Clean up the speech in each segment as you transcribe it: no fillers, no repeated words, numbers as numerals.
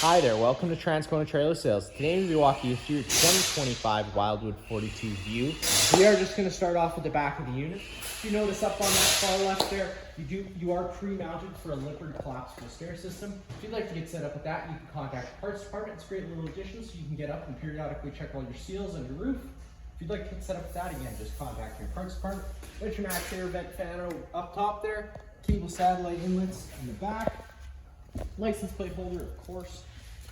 Hi there, welcome to Transcona Trailer Sales. Today we'll be walking you through your 2025 Wildwood 42View. We are just going to start off with the back of the unit. If you notice up on that far left there, you are pre-mounted for a Lippard collapsible stair system. If you'd like to get set up with that, you can contact the parts department. It's a great little addition so you can get up and periodically check all your seals on your roof. If you'd like to get set up with that, again, just contact your parts department. There's your max air vent fan up top there, cable satellite inlets in the back, license plate holder, of course.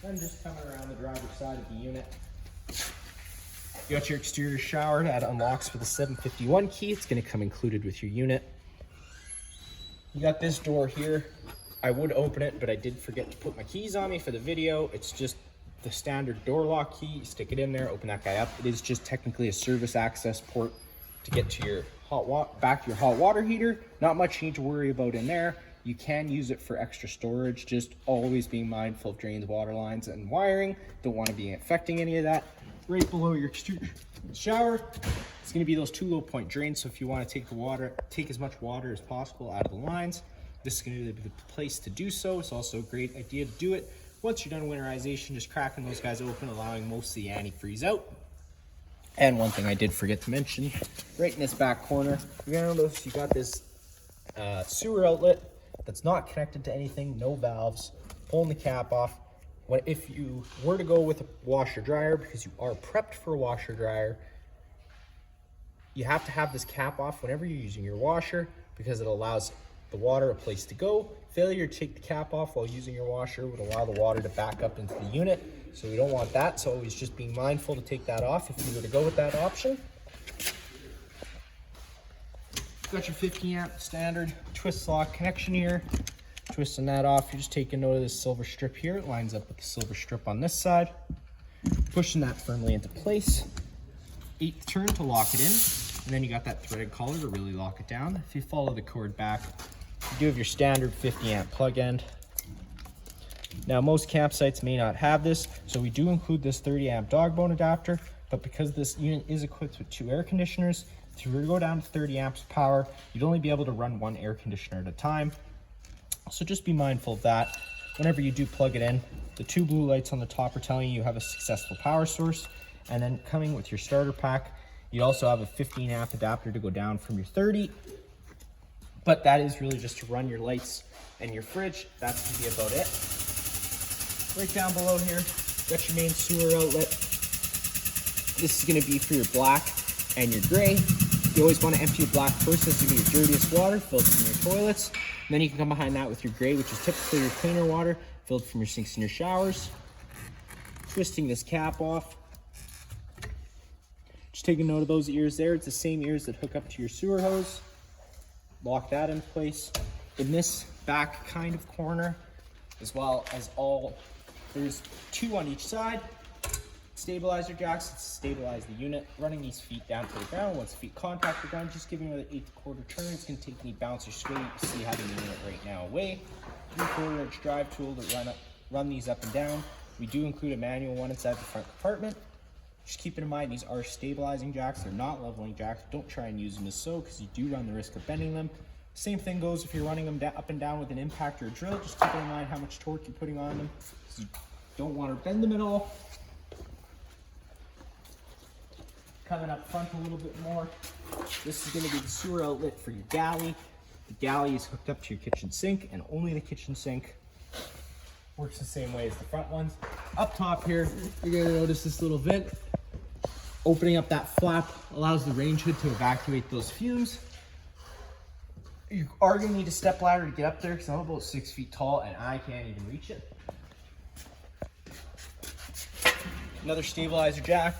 Then just coming around the driver's side of the unit. You got your exterior shower that unlocks with a 751 key. It's going to come included with your unit. You got this door here. I would open it, but I did forget to put my keys on me for the video. It's just the standard door lock key. You stick it in there, open that guy up. It is just technically a service access port to get to your back to your hot water heater. Not much you need to worry about in there. You can use it for extra storage, just always being mindful of drains, water lines, and wiring. Don't want to be affecting any of that. Right below your exterior shower, it's going to be those two low point drains. So if you want to take as much water as possible out of the lines, this is going to be the place to do so. It's also a great idea to do it once you're done winterization, just cracking those guys open, allowing most of the antifreeze out. And one thing I did forget to mention, right in this back corner, you're going to notice you got this sewer outlet that's not connected to anything, no valves. Pulling the cap off. If you were to go with a washer dryer, because you are prepped for a washer dryer, you have to have this cap off whenever you're using your washer, because it allows the water a place to go. Failure to take the cap off while using your washer would allow the water to back up into the unit, so we don't want that. So always just being mindful to take that off if you were to go with that option. Got your 50 amp standard twist lock connection here. Twisting that off, you're just taking note of this silver strip here. It lines up with the silver strip on this side. Pushing that firmly into place. 8th turn to lock it in. And then you got that threaded collar to really lock it down. If you follow the cord back, you do have your standard 50 amp plug end. Now most campsites may not have this, so we do include this 30 amp dog bone adapter, but because this unit is equipped with 2 air conditioners, if you were to go down to 30 amps of power, you'd only be able to run 1 air conditioner at a time. So just be mindful of that. Whenever you do plug it in, the 2 blue lights on the top are telling you have a successful power source. And then coming with your starter pack, you also have a 15 amp adapter to go down from your 30. But that is really just to run your lights and your fridge. That's going to be about it. Right down below here, got your main sewer outlet. This is going to be for your black and your gray. You always want to empty your black first. That's going to be your dirtiest water filled from your toilets. And then you can come behind that with your gray, which is typically your cleaner water filled from your sinks and your showers. Twisting this cap off. Just taking note of those ears there. It's the same ears that hook up to your sewer hose. Lock that in place. In this back kind of corner, as well as there's 2 on each side. Stabilizer jacks to stabilize the unit, running these feet down to the ground. Once the feet contact the ground, just giving it an 1/8 turn. It's going to take any bounce or sway. You can see having the unit right now away. 3/4 inch drive tool to run these up and down. We do include a manual one inside the front compartment. Just keeping in mind these are stabilizing jacks. They're not leveling jacks. Don't try and use them as so, because you do run the risk of bending them. Same thing goes if you're running them up and down with an impact or a drill. Just keep in mind how much torque you're putting on them, because you don't want to bend them at all. Coming up front a little bit more, this is going to be the sewer outlet for your galley. The galley is hooked up to your kitchen sink, and only the kitchen sink works the same way as the front ones. Up top here, you're going to notice this little vent. Opening up that flap allows the range hood to evacuate those fumes. You are going to need a step ladder to get up there, because I'm about 6 feet tall and I can't even reach it. Another stabilizer jack.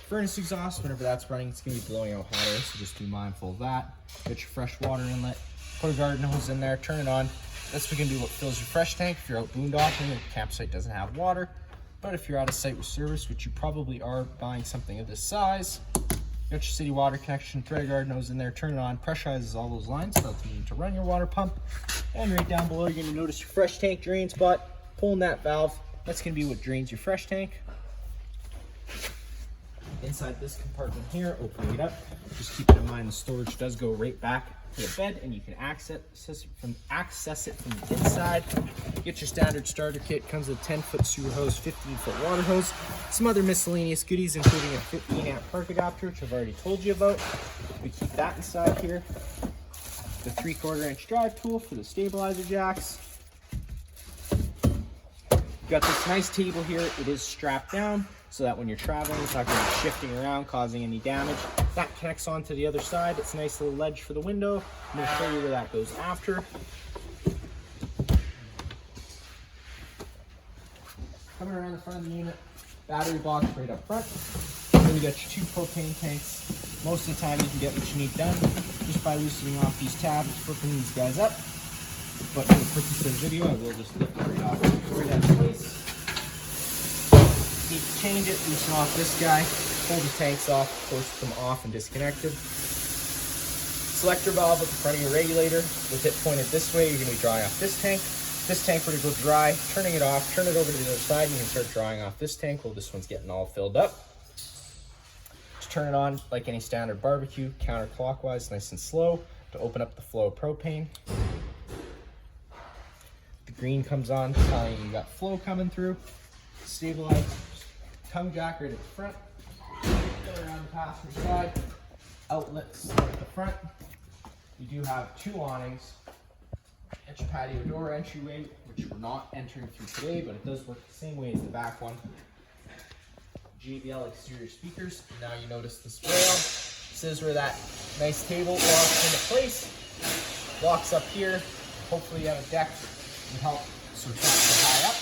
Furnace exhaust, whenever that's running, it's going to be blowing out hot air, so just be mindful of that. Get your fresh water inlet, put a garden hose in there, turn it on. That's going to be what fills your fresh tank if you're out boondocking and the campsite doesn't have water. But if you're out of site with service, which you probably are buying something of this size, got your city water connection, thread a garden hose in there, turn it on, pressurizes all those lines without the need to run your water pump. And right down below, you're going to notice your fresh tank drain spot. Pulling that valve, that's going to be what drains your fresh tank. inside this compartment here, opening it up. Just keep in mind the storage does go right back to the bed, and you can access it from the inside. Get your standard starter kit. Comes with a 10-foot sewer hose, 15-foot water hose, some other miscellaneous goodies, including a 15-amp park adapter, which I've already told you about. We keep that inside here. The 3/4-inch drive tool for the stabilizer jacks. You've got this nice table here. It is strapped down so that when you're traveling, it's not going to be shifting around, causing any damage. That connects onto the other side. It's a nice little ledge for the window. I'm going to show you where that goes after. Coming around the front of the unit, battery box right up front. Then you got your 2 propane tanks. Most of the time you can get what you need done just by loosening off these tabs, flipping these guys up. But for the purpose of the video, I will just lift it right off right out of place. Need to change it, loosen off this guy, pull the tanks off, of course, them off and disconnected. Selector valve at the front of your regulator. With it pointed this way, you're going to be drawing off this tank. This tank were to go dry, turning it off, turn it over to the other side, you can start drawing off this tank while this one's getting all filled up. Just turn it on like any standard barbecue, counterclockwise, nice and slow, to open up the flow of propane. The green comes on, telling you got flow coming through. Stabilize, tongue jack right at the front. Go around the passenger side. Outlets at the front. You do have 2 awnings. It's your patio door entryway, which we're not entering through today, but it does work the same way as the back one. JBL exterior speakers. Now you notice this rail. This is where that nice table locks into place. Locks up here. Hopefully you have a deck to help so it's not so high up.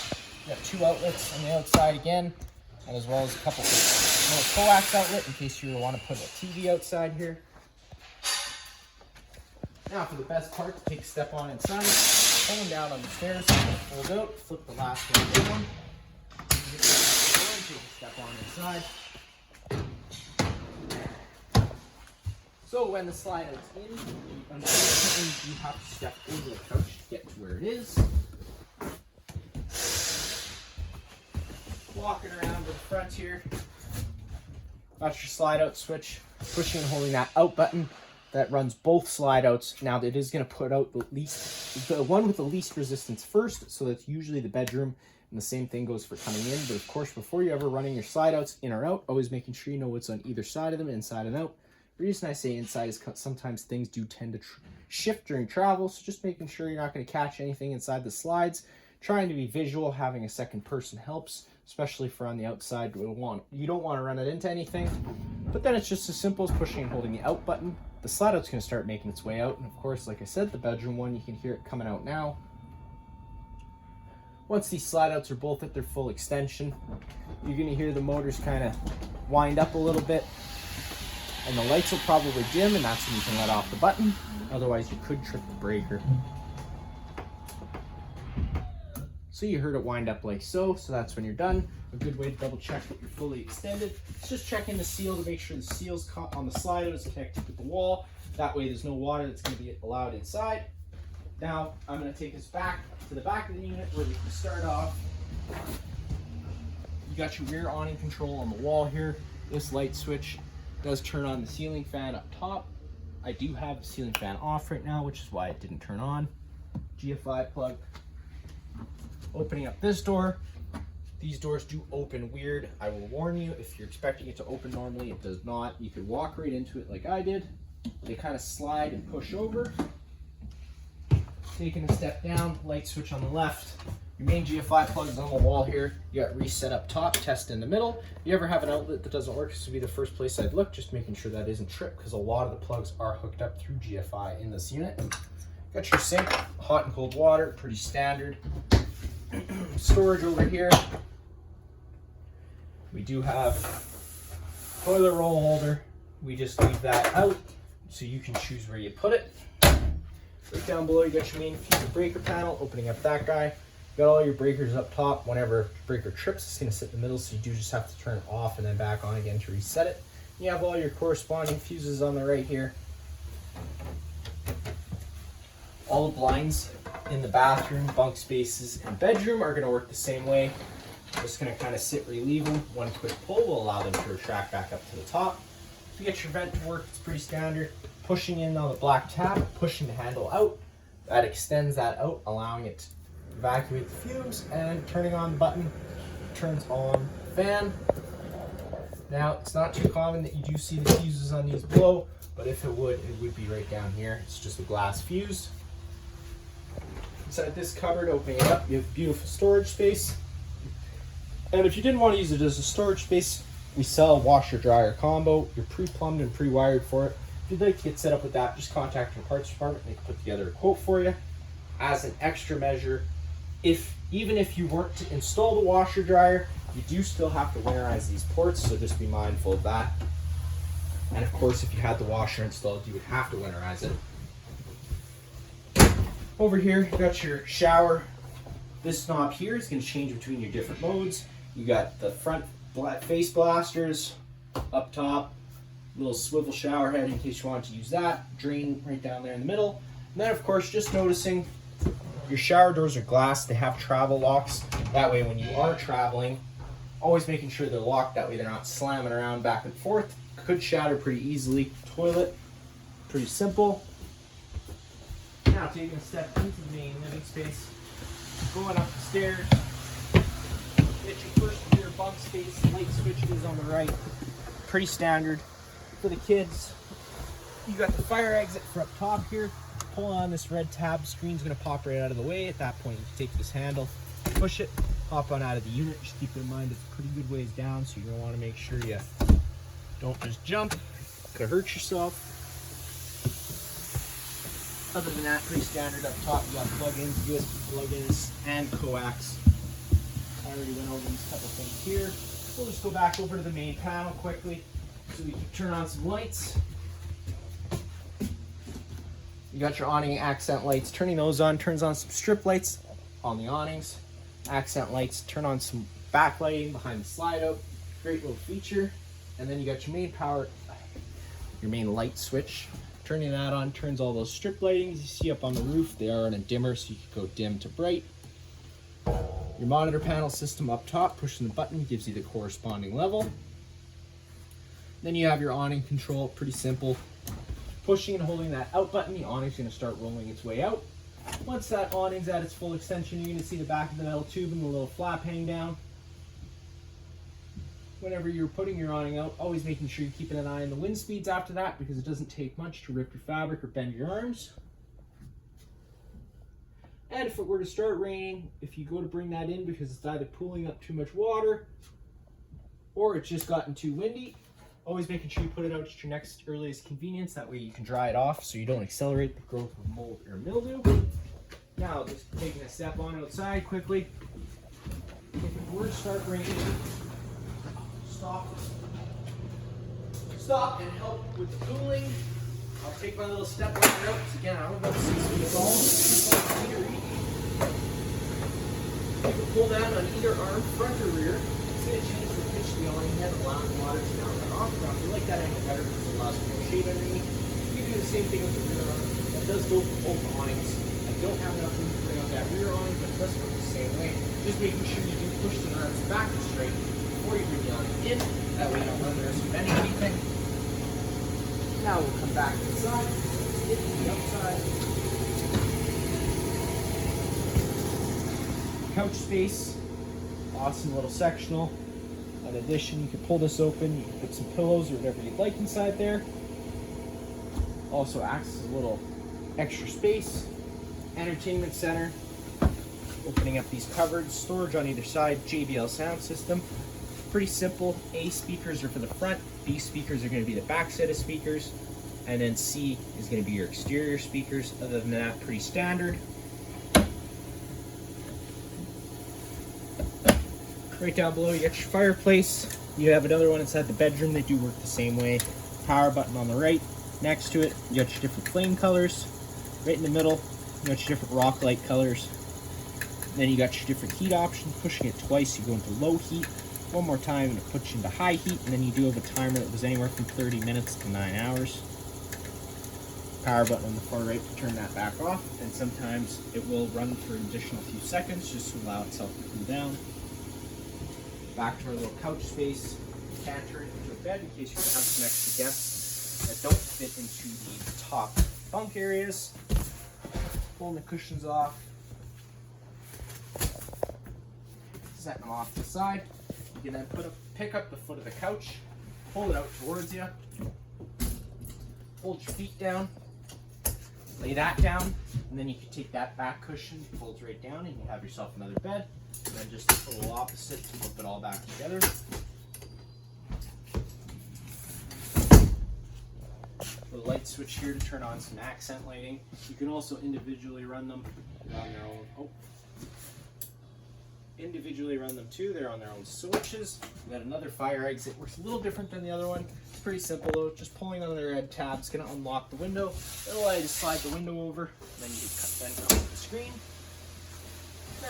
You have 2 outlets on the outside again, and as well as a couple of little coax outlet in case you want to put a TV outside here. Now for the best part, to take a step on inside, pulling down on the stairs, fold out, flip the last one down, take a step on inside. So when the slide out's in, unfortunately you have to step over the couch to get to where it is. Walking around to the front here, got your slide out switch, pushing and holding that out button. That runs both slide outs. Now it is going to put out the one with the least resistance first, so that's usually the bedroom, and the same thing goes for coming in. But of course, before you're ever running your slide outs in or out, always making sure you know what's on either side of them, inside and out. The reason I say inside is sometimes things do tend to shift during travel, so just making sure you're not going to catch anything inside the slides. Trying to be visual, having a second person helps, especially for on the outside. You don't want to run it into anything. But then it's just as simple as pushing and holding the out button. The slide out's going to start making its way out, and of course, like I said, the bedroom one, you can hear it coming out now. Once these slide outs are both at their full extension, you're going to hear the motors kind of wind up a little bit, and the lights will probably dim, and that's when you can let off the button. Otherwise, you could trip the breaker. So you heard it wind up like so that's when you're done. A good way to double check that you're fully extended. It's just checking the seal to make sure the seal's caught on the slide out is connected with the wall. That way there's no water that's going to be allowed inside. Now I'm going to take us back to the back of the unit where we can start off. You got your rear awning control on the wall here. This light switch does turn on the ceiling fan up top. I do have the ceiling fan off right now, which is why it didn't turn on. GFI plug. Opening up this door. These doors do open weird. I will warn you, if you're expecting it to open normally, it does not. You could walk right into it like I did. They kind of slide and push over. Taking a step down, light switch on the left. Your main GFI plug is on the wall here. You got reset up top, test in the middle. If you ever have an outlet that doesn't work, this would be the first place I'd look, just making sure that isn't tripped, because a lot of the plugs are hooked up through GFI in this unit. Got your sink, hot and cold water, pretty standard. Storage over here. We do have toilet roll holder. We just leave that out so you can choose where you put it. Right down below you got your main fuse breaker panel, opening up that guy. You got all your breakers up top. Whenever breaker trips, it's going to sit in the middle, so you do just have to turn it off and then back on again to reset it. You have all your corresponding fuses on the right here. All the blinds in the bathroom, bunk spaces, and bedroom are going to work the same way. Just gonna kind of sit where you leave them. One quick pull will allow them to retract back up to the top. To get your vent to work, it's pretty standard. Pushing in on the black tab, pushing the handle out. That extends that out, allowing it to evacuate the fumes, and turning on the button turns on the fan. Now, it's not too common that you do see the fuses on these blow, but if it would be right down here. It's just a glass fuse. Inside this cupboard, opening it up, you have beautiful storage space. And if you didn't want to use it as a storage space, we sell a washer dryer combo. You're pre-plumbed and pre-wired for it. If you'd like to get set up with that, just contact your parts department and they can put together a quote for you. As an extra measure, even if you weren't to install the washer dryer, you do still have to winterize these ports, so just be mindful of that. And of course, if you had the washer installed, you would have to winterize it. Over here, you got your shower. This knob here is going to change between your different modes. You got the front face blasters up top, little swivel shower head in case you want to use that, drain right down there in the middle. And then of course, just noticing your shower doors are glass. They have travel locks. That way when you are traveling, always making sure they're locked. That way they're not slamming around back and forth. Could shatter pretty easily. Toilet, pretty simple. Now taking a step into the main living space, going up the stairs, get your first rear bunk space, light switches on the right. Pretty standard for the kids. You got the fire exit for up top here. Pull on this red tab, screen's gonna pop right out of the way. At that point, you can take this handle, push it, hop on out of the unit. Just keep in mind it's a pretty good ways down, so you're gonna wanna make sure you don't just jump, could hurt yourself. Other than that, pretty standard up top. You got plug-ins, USB plug-ins, and coax. I already went over these couple things here. We'll just go back over to the main panel quickly so we can turn on some lights. You got your awning accent lights. Turning those on turns on some strip lights on the awnings. Accent lights turn on some backlighting behind the slide out. Great little feature. And then you got your main light switch. Turning that on turns all those strip lightings you see up on the roof. They are on a dimmer, so you can go dim to bright. Your monitor panel system up top, pushing the button gives you the corresponding level. Then you have your awning control, pretty simple. Pushing and holding that out button, the awning's going to start rolling its way out. Once that awning's at its full extension, you're going to see the back of the metal tube and the little flap hang down. Whenever you're putting your awning out, always making sure you're keeping an eye on the wind speeds after that, because it doesn't take much to rip your fabric or bend your arms. And if it were to start raining, if you go to bring that in because it's either pooling up too much water or it's just gotten too windy, always making sure you put it out at your next earliest convenience. That way you can dry it off so you don't accelerate the growth of mold or mildew. Now, just taking a step on outside quickly. If it were to start raining, stop and help with the cooling. I'll take my little step ladder out. Again, I'm about 6 feet tall. You can pull down on either arm, front or rear. It's going to change the pitch of the awning head, allowing the water to now run off. Now, if you like that angle better because it allows you to shade underneath, you can do the same thing with the rear arm. That does go for both awnings. I don't have enough room to bring out that rear awning, but it does work the same way. Just making sure you do push the arms back and straight before you bring the awning in. That way you don't run the risk of bending anything. Now we'll come back inside, get to the outside. Couch space, awesome little sectional. In addition, you can pull this open, you can put some pillows or whatever you'd like inside there. Also acts as a little extra space. Entertainment center. Opening up these cupboards, storage on either side, JBL sound system. Pretty simple. A speakers are for the front, B speakers are going to be the back set of speakers, and then C is going to be your exterior speakers. Other than that, pretty standard. Right down below, you got your fireplace. You have another one inside the bedroom. They do work the same way. Power button on the right. Next to it, you got your different flame colors. Right in the middle, you got your different rock light colors. Then you got your different heat options. Pushing it twice, you go into low heat. One more time and it puts you into high heat, and then you do have a timer that was anywhere from 30 minutes to 9 hours. Power button on the far right to turn that back off, and sometimes it will run for an additional few seconds just to allow itself to cool down. Back to our little couch space. You can turn it into a bed in case you're gonna have some extra guests that don't fit into the top bunk areas. Pulling the cushions off. Set them off to the side. You can then pick up the foot of the couch, pull it out towards you, hold your feet down, lay that down, and then you can take that back cushion, folds right down, and you have yourself another bed. And then just a little opposite to flip it all back together. The light switch here to turn on some accent lighting. You can also individually run them on their own. Individually run them too. They're on their own switches. We got another fire exit. Works a little different than the other one. It's pretty simple though. Just pulling on the red tab is going to unlock the window. It'll allow you to slide the window over. Then you can cut off the screen.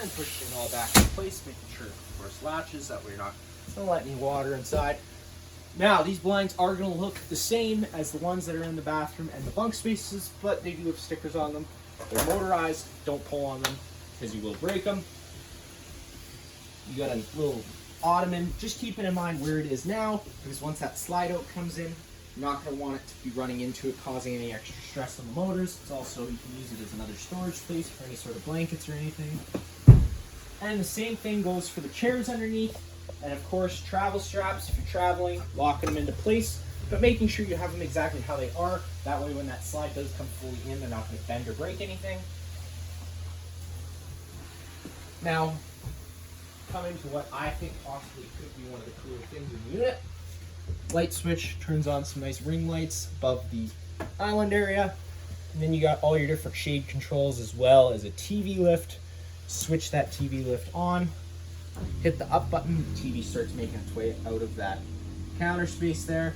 And pushing it all back in place, making sure of course latches. That way you're not going to let any water inside. Now these blinds are going to look the same as the ones that are in the bathroom and the bunk spaces, but they do have stickers on them. They're motorized. Don't pull on them because you will break them. You got a little ottoman, just keeping in mind where it is now, because once that slide out comes in, you're not going to want it to be running into it, causing any extra stress on the motors. It's also, you can use it as another storage space for any sort of blankets or anything. And the same thing goes for the chairs underneath, and of course travel straps. If you're traveling, locking them into place, but making sure you have them exactly how they are. That way when that slide does come fully in, they're not going to bend or break anything. Now, coming to what I think possibly could be one of the cooler things in the unit. Light switch turns on some nice ring lights above the island area. And then you got all your different shade controls as well as a TV lift. Switch that TV lift on. Hit the up button, the TV starts making its way out of that counter space there.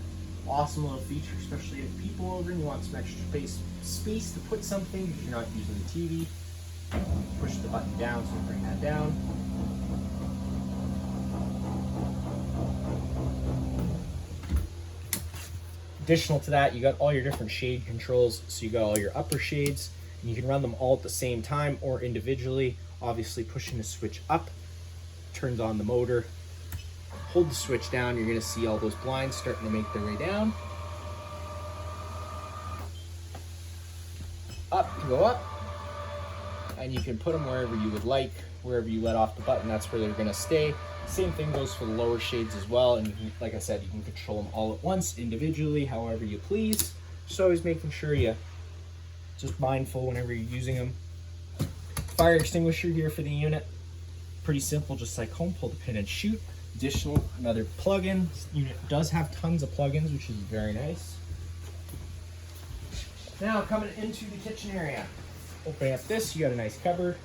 Awesome little feature, especially if people over and you want some extra space to put something because you're not using the TV. Push the button down so you bring that down. Additional to that, you got all your different shade controls. So you got all your upper shades, and you can run them all at the same time or individually. Obviously, pushing the switch up turns on the motor. Hold the switch down, you're going to see all those blinds starting to make their way down. Up to go up, and you can put them wherever you would like. Wherever you let off the button, that's where they're going to stay. Same thing goes for the lower shades as well, and you can, like I said, you can control them all at once, individually, however you please. Just always making sure you just mindful whenever you're using them. Fire extinguisher here for the unit. Pretty simple, just like home. Pull the pin and shoot. Additional, another plug-in. This unit does have tons of plug-ins, which is very nice. Now coming into the kitchen area. Opening up this, you got a nice cupboard.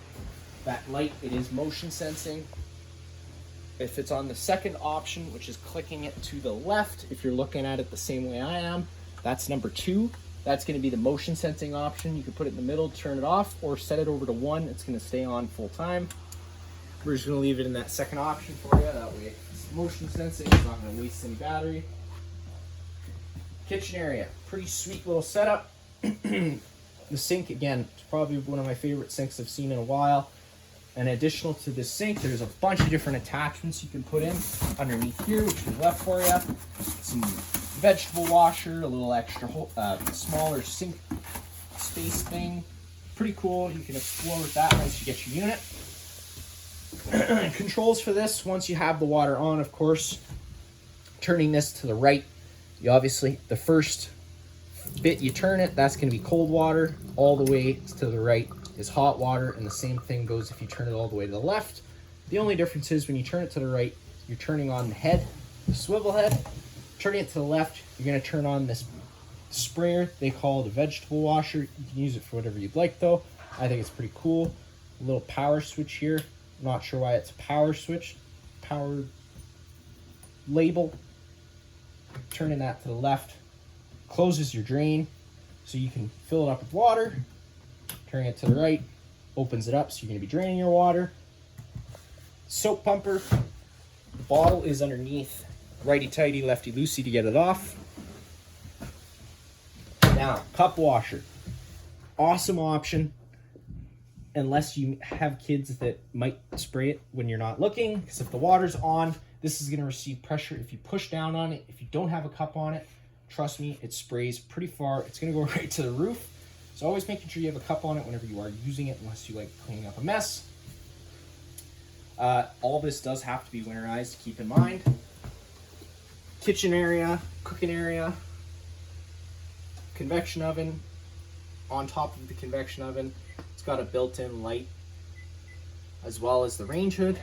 That light, it is motion sensing. If it's on the second option, which is clicking it to the left, if you're looking at it the same way I am, that's number 2. That's going to be the motion sensing option. You can put it in the middle, turn it off, or set it over to 1. It's going to stay on full time. We're just going to leave it in that second option for you. That way it's motion sensing. It's not going to waste any battery. Kitchen area. Pretty sweet little setup. The sink, again, is probably one of my favorite sinks I've seen in a while. And additional to this sink, there's a bunch of different attachments you can put in underneath here, which we left for you. Some vegetable washer, a little extra smaller sink space thing. Pretty cool. You can explore with that once you get your unit. Controls for this, once you have the water on, of course, turning this to the right, you obviously, the first bit you turn it, that's going to be cold water. All the way to the right is hot water, and the same thing goes if you turn it all the way to the left. The only difference is when you turn it to the right, you're turning on the head, the swivel head. Turning it to the left, you're going to turn on this sprayer they call the vegetable washer. You can use it for whatever you'd like though. I think it's pretty cool. A little power switch here. I'm not sure why it's a power switch. Power label. Turning that to the left closes your drain so you can fill it up with water. Turning it to the right opens it up so you're going to be draining your water. Soap pumper. The bottle is underneath. Righty-tighty, lefty-loosey to get it off. Now, cup washer. Awesome option. Unless you have kids that might spray it when you're not looking. Because if the water's on, This is gonna receive pressure if you push down on it. If you don't have a cup on it, trust me, it sprays pretty far. It's gonna go right to the roof. So always making sure you have a cup on it whenever you are using it, unless you like cleaning up a mess. All this does have to be winterized, keep in mind. Kitchen area, cooking area, convection oven. On top of the convection oven, it's got a built-in light, as well as the range hood.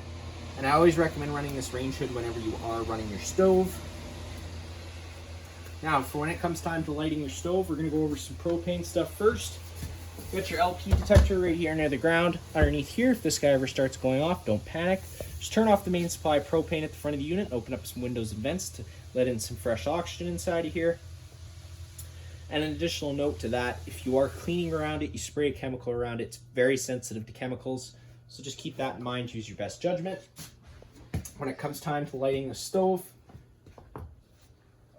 And I always recommend running this range hood whenever you are running your stove. Now, for when it comes time to lighting your stove, we're gonna go over some propane stuff first. You got your LP detector right here near the ground. Underneath here, if this guy ever starts going off, don't panic. Just turn off the main supply of propane at the front of the unit, open up some windows and vents to let in some fresh oxygen inside of here. And an additional note to that, if you are cleaning around it, you spray a chemical around it, it's very sensitive to chemicals. So just keep that in mind, use your best judgment. When it comes time to lighting the stove,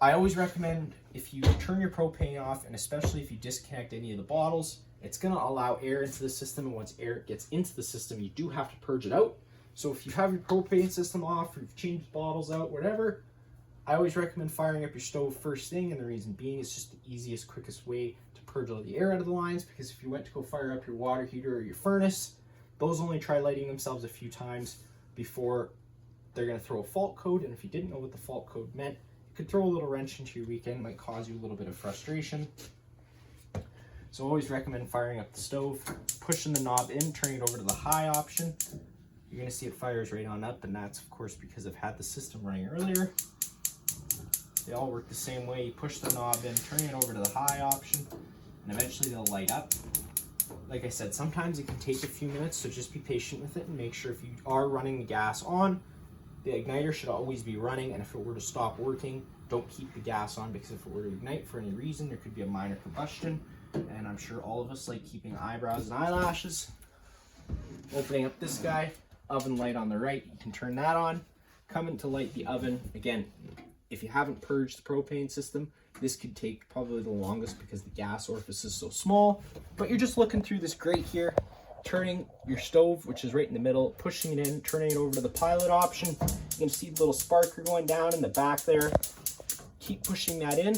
I always recommend if you turn your propane off, and especially if you disconnect any of the bottles, it's gonna allow air into the system, and once air gets into the system, you do have to purge it out. So if you have your propane system off, or you've changed bottles out, whatever, I always recommend firing up your stove first thing, and the reason being is just the easiest, quickest way to purge all the air out of the lines, because if you went to go fire up your water heater or your furnace, those only try lighting themselves a few times before they're gonna throw a fault code, and if you didn't know what the fault code meant, it could throw a little wrench into your weekend, might cause you a little bit of frustration. So always recommend firing up the stove, pushing the knob in, turning it over to the high option. You're gonna see it fires right on up, and that's of course because I've had the system running earlier. They all work the same way. You push the knob in, turning it over to the high option, and eventually they'll light up. Like I said, sometimes it can take a few minutes, so just be patient with it and make sure if you are running the gas on, the igniter should always be running, and if it were to stop working, don't keep the gas on, because if it were to ignite for any reason, there could be a minor combustion, and I'm sure all of us like keeping eyebrows and eyelashes. Opening up this guy, oven light on the right, you can turn that on. Coming to light the oven, again, if you haven't purged the propane system, this could take probably the longest because the gas orifice is so small, but you're just looking through this grate here, turning your stove, which is right in the middle, pushing it in, turning it over to the pilot option. You can see the little sparker going down in the back there. Keep pushing that in.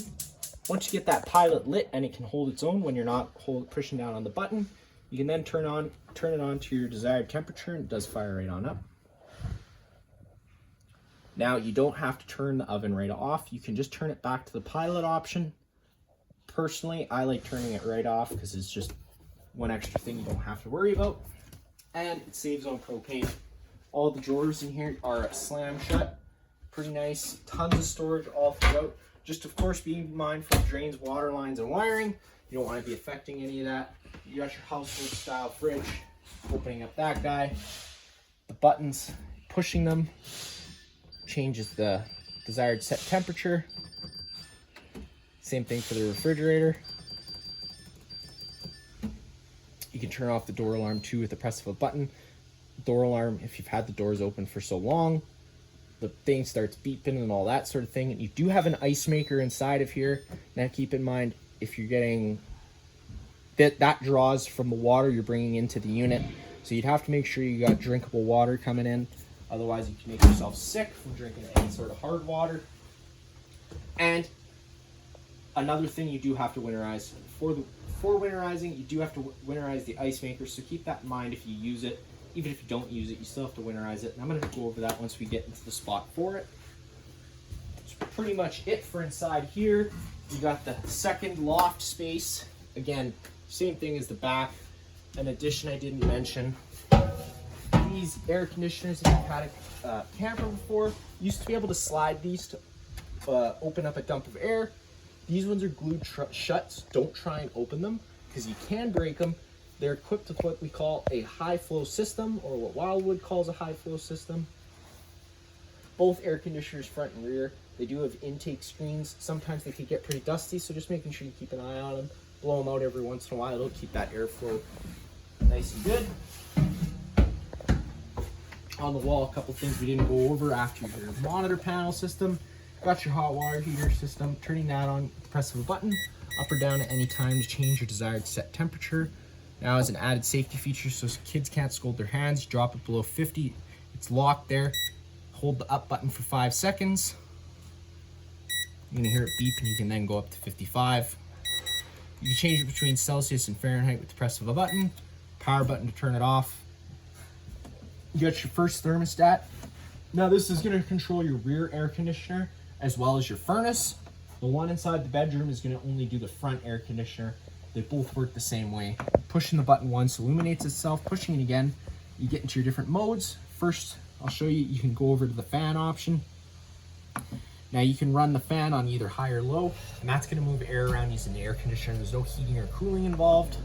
Once you get that pilot lit and it can hold its own when you're not pushing down on the button, you can then turn it on to your desired temperature, and it does fire right on up. Now you don't have to turn the oven right off. You can just turn it back to the pilot option. Personally, I like turning it right off because it's just one extra thing you don't have to worry about, and it saves on propane. All the drawers in here are slam shut, pretty nice, tons of storage all throughout. Just of course being mindful of drains, water lines, and wiring. You don't want to be affecting any of that. You got your household style fridge. Opening up that guy, the buttons, pushing them changes the desired set temperature. Same thing for the refrigerator. You can turn off the door alarm too with the press of a button. Door alarm, if you've had the doors open for so long, the thing starts beeping and all that sort of thing. And you do have an ice maker inside of here. Now keep in mind, if you're getting that draws from the water you're bringing into the unit. So you'd have to make sure you got drinkable water coming in. Otherwise you can make yourself sick from drinking any sort of hard water. And another thing you do have to winterize. For winterizing, you do have to winterize the ice maker, so keep that in mind if you use it. Even if you don't use it, you still have to winterize it. And I'm going to go over that once we get into the spot for it. That's pretty much it for inside here. You got the second loft space. Again, same thing as the back. An addition I didn't mention. These air conditioners, if you've had a camper before, you used to be able to slide these to open up a dump of air. These ones are glued shut, so don't try and open them because you can break them. They're equipped with what we call a high flow system, or what Wildwood calls a high flow system. Both air conditioners, front and rear, they do have intake screens. Sometimes they can get pretty dusty, so just making sure you keep an eye on them. Blow them out every once in a while. It'll keep that airflow nice and good. On the wall, a couple things we didn't go over after your monitor panel system. Got your hot water heater system. Turning that on with the press of a button, up or down at any time to change your desired set temperature. Now as an added safety feature, so kids can't scald their hands, drop it below 50. It's locked there. hold the up button for 5 seconds. You're gonna hear it beep, and you can then go up to 55. You can change it between Celsius and Fahrenheit with the press of a button. Power button to turn it off. You got your first thermostat. Now this is gonna control your rear air conditioner as well as your furnace. The one inside the bedroom is gonna only do the front air conditioner. They both work the same way. Pushing the button once illuminates itself. Pushing it again, you get into your different modes. First, I'll show you, you can go over to the fan option. Now you can run the fan on either high or low, and that's gonna move air around using the air conditioner. There's no heating or cooling involved.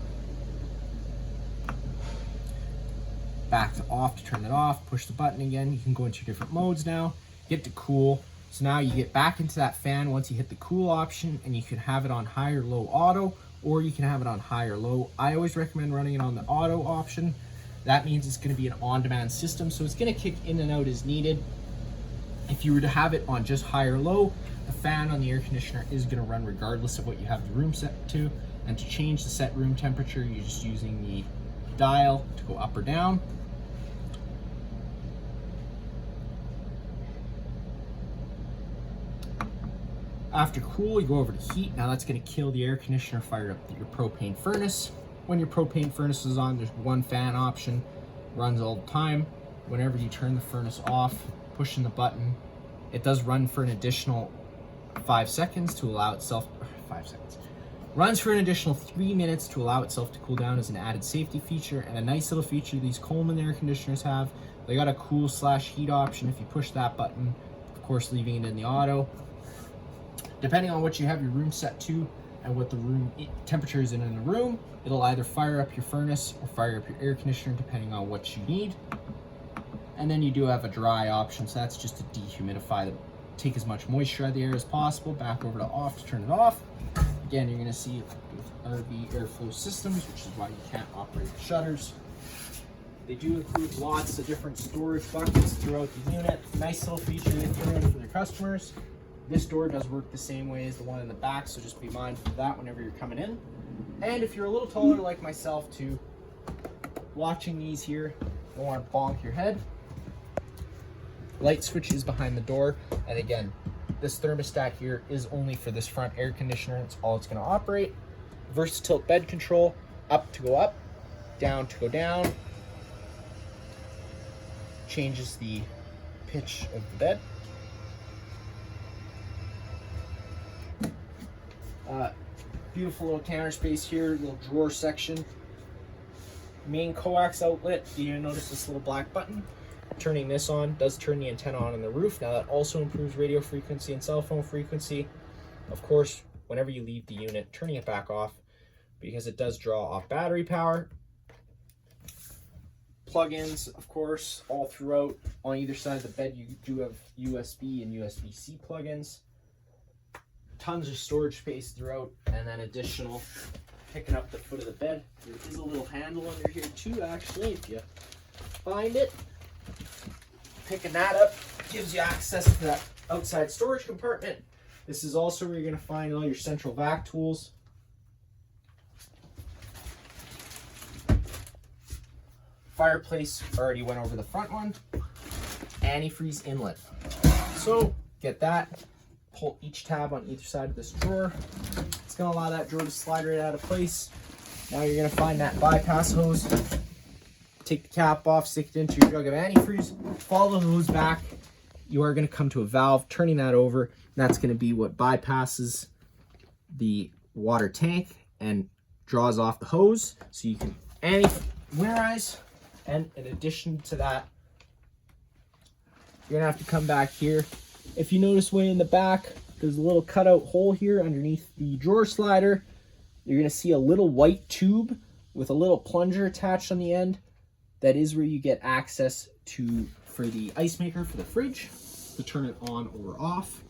Back to off to turn it off, push the button again. You can go into different modes now. Get to cool. So now you get back into that fan once you hit the cool option, and you can have it on high or low auto, or you can have it on high or low. I always recommend running it on the auto option. That means it's gonna be an on-demand system, so it's gonna kick in and out as needed. If you were to have it on just high or low, the fan on the air conditioner is gonna run regardless of what you have the room set to. And to change the set room temperature, you're just using the dial to go up or down. After cool, you go over to heat. Now that's gonna kill the air conditioner, fire up your propane furnace. When your propane furnace is on, there's one fan option, runs all the time. Whenever you turn the furnace off, pushing the button, it does run for an additional 5 seconds to allow itself, 5 seconds. Runs for an additional 3 minutes to allow itself to cool down as an added safety feature, and a nice little feature these Coleman air conditioners have. They got a cool/heat option if you push that button, of course leaving it in the auto. Depending on what you have your room set to and what the room temperature is in the room, it'll either fire up your furnace or fire up your air conditioner depending on what you need. And then you do have a dry option, so that's just to dehumidify, to take as much moisture out of the air as possible. Back over to off to turn it off. Again, you're gonna see it with RV airflow systems, which is why you can't operate the shutters. They do include lots of different storage buckets throughout the unit. Nice little feature they throw in for their customers. This door does work the same way as the one in the back, so just be mindful of that whenever you're coming in. And if you're a little taller like myself too, watching these here, don't want to bonk your head. Light switch is behind the door, and again, this thermostat here is only for this front air conditioner. It's all it's going to operate. Versatile bed control, up to go up, down to go down. Changes the pitch of the bed. Beautiful little counter space here, little drawer section. Main coax outlet, you notice this little black button. Turning this on does turn the antenna on the roof. Now that also improves radio frequency and cell phone frequency. Of course, whenever you leave the unit, turning it back off because it does draw off battery power. Plug-ins, of course, all throughout. On either side of the bed, you do have USB and USB-C plug-ins. Tons of storage space throughout, and then additional picking up the foot of the bed. There is a little handle under here too, actually, if you find it. Picking that up gives you access to that outside storage compartment. This is also where you're going to find all your central vac tools. Fireplace, already went over the front one. Antifreeze inlet. So get that. Pull each tab on either side of this drawer. It's going to allow that drawer to slide right out of place. Now you're going to find that bypass hose. Take the cap off, stick it into your jug of antifreeze, follow the hose back. You are going to come to a valve, turning that over. And that's going to be what bypasses the water tank and draws off the hose. So you can winterize. And in addition to that, you're going to have to come back here. If you notice way in the back, there's a little cutout hole here underneath the drawer slider. You're going to see a little white tube with a little plunger attached on the end. That is where you get access to for the ice maker for the fridge to turn it on or off.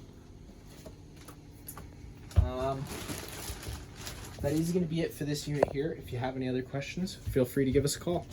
That is going to be it for this unit here. If you have any other questions, feel free to give us a call.